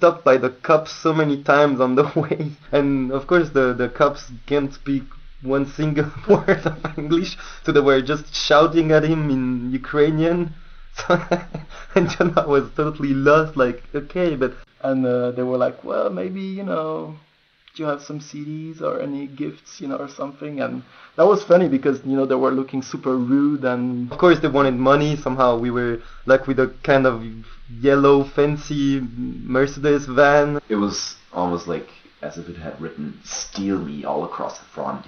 stopped by the cops so many times on the way, and of course the cops can't speak one single word of English, so they were just shouting at him in Ukrainian. So and Jonah was totally lost, like, okay, but and they were like, well, maybe, do you have some CDs or any gifts, or something? And that was funny because, they were looking super rude, and of course they wanted money. Somehow we were like with a kind of yellow fancy Mercedes van. It was almost like as if it had written "Steal me" all across the front,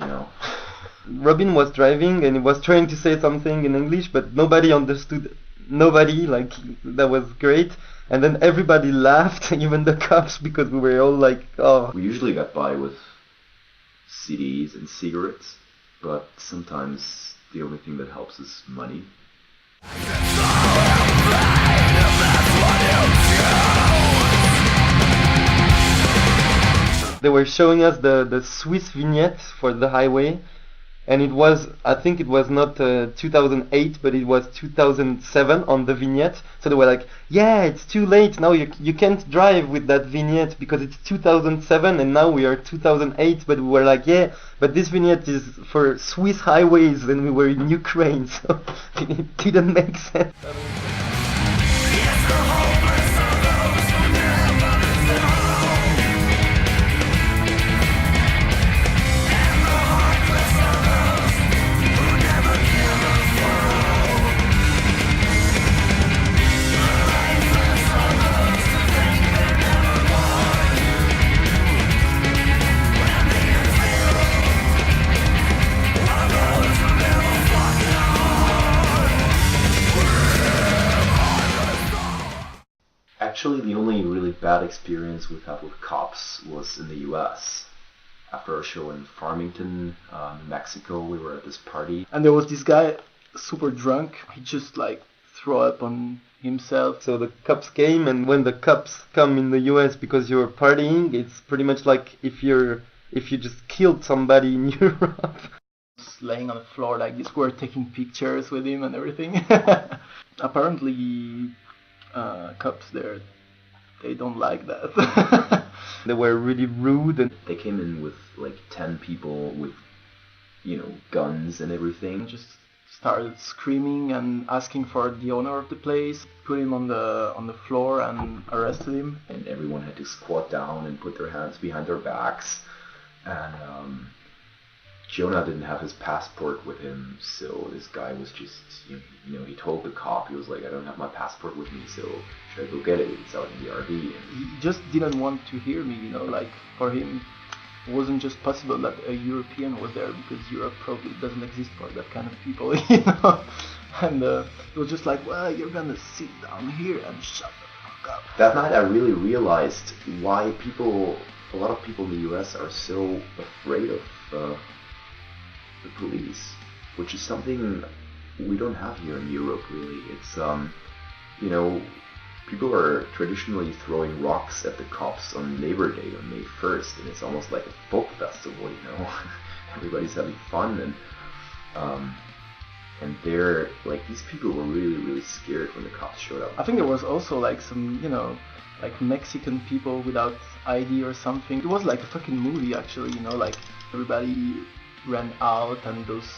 Robin was driving and he was trying to say something in English, but nobody understood. Nobody, like, that was great. And then everybody laughed, even the cops, because we were all like, oh. We usually got by with CDs and cigarettes, but sometimes the only thing that helps is money. They were showing us the Swiss vignette for the highway, and I think it was not 2008, but it was 2007 on the vignette. So they were like, yeah, it's too late, now you can't drive with that vignette because it's 2007 and now we are 2008. But we were like, yeah, but this vignette is for Swiss highways and we were in Ukraine, so it didn't make sense. Actually, the only really bad experience we've had with cops was in the US. After a show in Farmington, New Mexico, we were at this party. And there was this guy, super drunk. He just threw up on himself. So the cops came, and when the cops come in the US because you're partying, it's pretty much like if you just killed somebody in Europe. Just laying on the floor like this, we were taking pictures with him and everything. Apparently, cops there, they don't like that. They were really rude, and they came in with 10 people with, guns and everything. Just started screaming and asking for the owner of the place, put him on the floor and arrested him. And everyone had to squat down and put their hands behind their backs. And Jonah didn't have his passport with him, so this guy was just, he told the cop, he was like, I don't have my passport with me, so should I go get it? It's out in the RV. And he just didn't want to hear me, for him it wasn't just possible that a European was there, because Europe probably doesn't exist for that kind of people, And it was just like, well, you're gonna sit down here and shut the fuck up. That night I really realized why a lot of people in the US are so afraid of the police, which is something we don't have here in Europe, really. It's, people are traditionally throwing rocks at the cops on Labor Day on May 1st, and it's almost like a folk festival, Everybody's having fun, and they're, these people were really, really scared when the cops showed up. I think there was also, some, Mexican people without ID or something. It was like a fucking movie, actually, everybody ran out, and those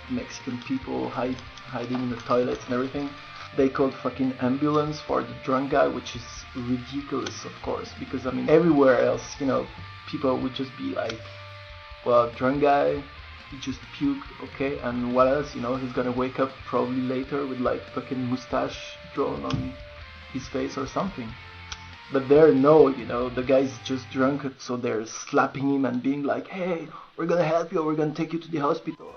Mexican people hiding in the toilets and everything. They called fucking ambulance for the drunk guy, which is ridiculous, of course, because everywhere else, people would just be like, well, drunk guy, he just puked, okay, and what else, he's gonna wake up probably later with fucking mustache drawn on his face or something. But there, no, the guy's just drunk, so they're slapping him and being like, hey, we're gonna help you, we're gonna take you to the hospital.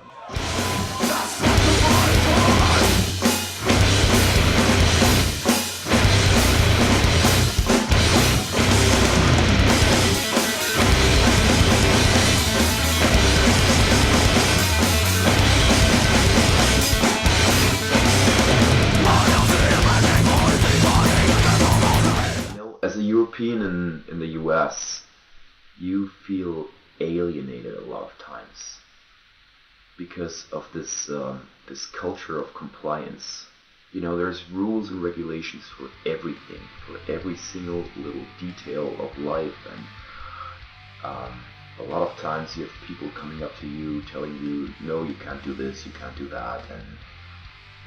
As a European in the US, you feel alienated a lot of times because of this culture of compliance. there's rules and regulations for everything, for every single little detail of life, and a lot of times you have people coming up to you telling you, no, you can't do this, you can't do that, and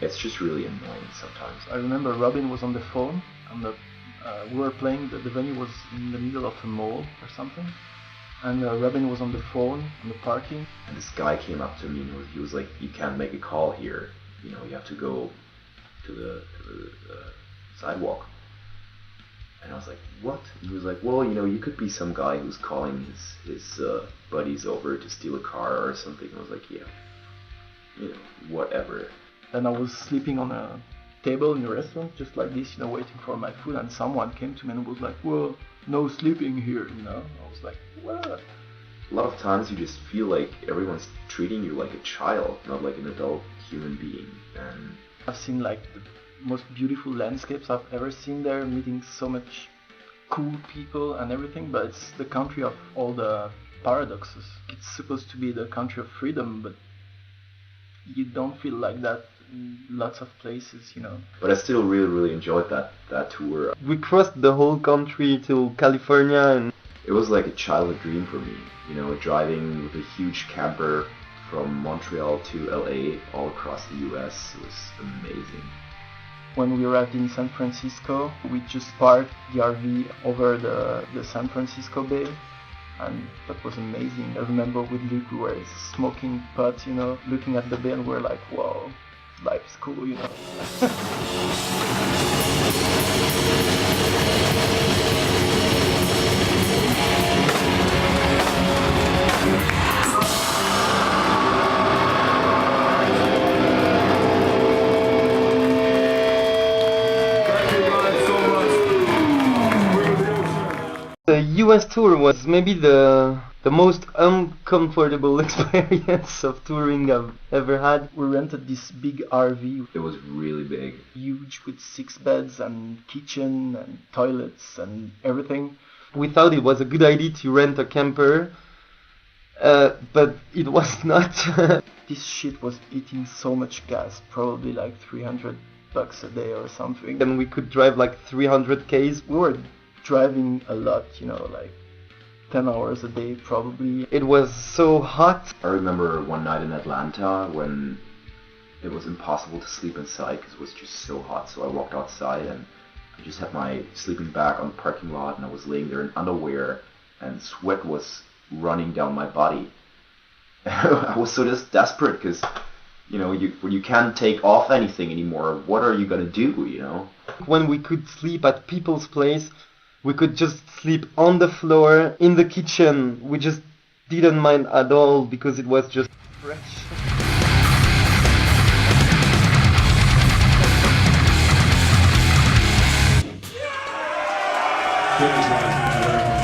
it's just really annoying sometimes. I remember Robin was on the phone, and we were playing, the venue was in the middle of a mall or something, and Robin was on the phone on the parking. And this guy came up to me and he was like, you can't make a call here, you have to go to the sidewalk. And I was like, what? And he was like, well, you could be some guy who's calling his buddies over to steal a car or something. I was like, yeah, whatever. And I was sleeping on a table in a restaurant, just like this, waiting for my food, and someone came to me and was like, well, no sleeping here, I was like, what? A lot of times you just feel like everyone's treating you like a child, not like an adult human being. And I've seen like the most beautiful landscapes I've ever seen there, meeting so much cool people and everything, but it's the country of all the paradoxes. It's supposed to be the country of freedom, but you don't feel like that in lots of places, But I still really, really enjoyed that tour. We crossed the whole country to California, and it was like a childhood dream for me, driving with a huge camper from Montreal to LA, all across the US. It was amazing. When we arrived in San Francisco, we just parked the RV over the San Francisco Bay, and that was amazing. I remember with Luke we were smoking pot, looking at the bay, and we were like, wow, life's cool, the US tour was maybe the most uncomfortable experience of touring I've ever had. We rented this big RV. It was really big. Huge, with 6 beds and kitchen and toilets and everything. We thought it was a good idea to rent a camper, but it was not. This shit was eating so much gas, probably like $300 a day or something. And we could drive like 300 Ks. We were driving a lot, like 10 hours a day probably. It was so hot. I remember one night in Atlanta when it was impossible to sleep inside because it was just so hot. So I walked outside and I just had my sleeping bag on the parking lot, and I was laying there in underwear and sweat was running down my body. I was so just desperate because, when you can't take off anything anymore, what are you gonna do, When we could sleep at people's place, we could just sleep on the floor, in the kitchen. We just didn't mind at all because it was just fresh. Good job.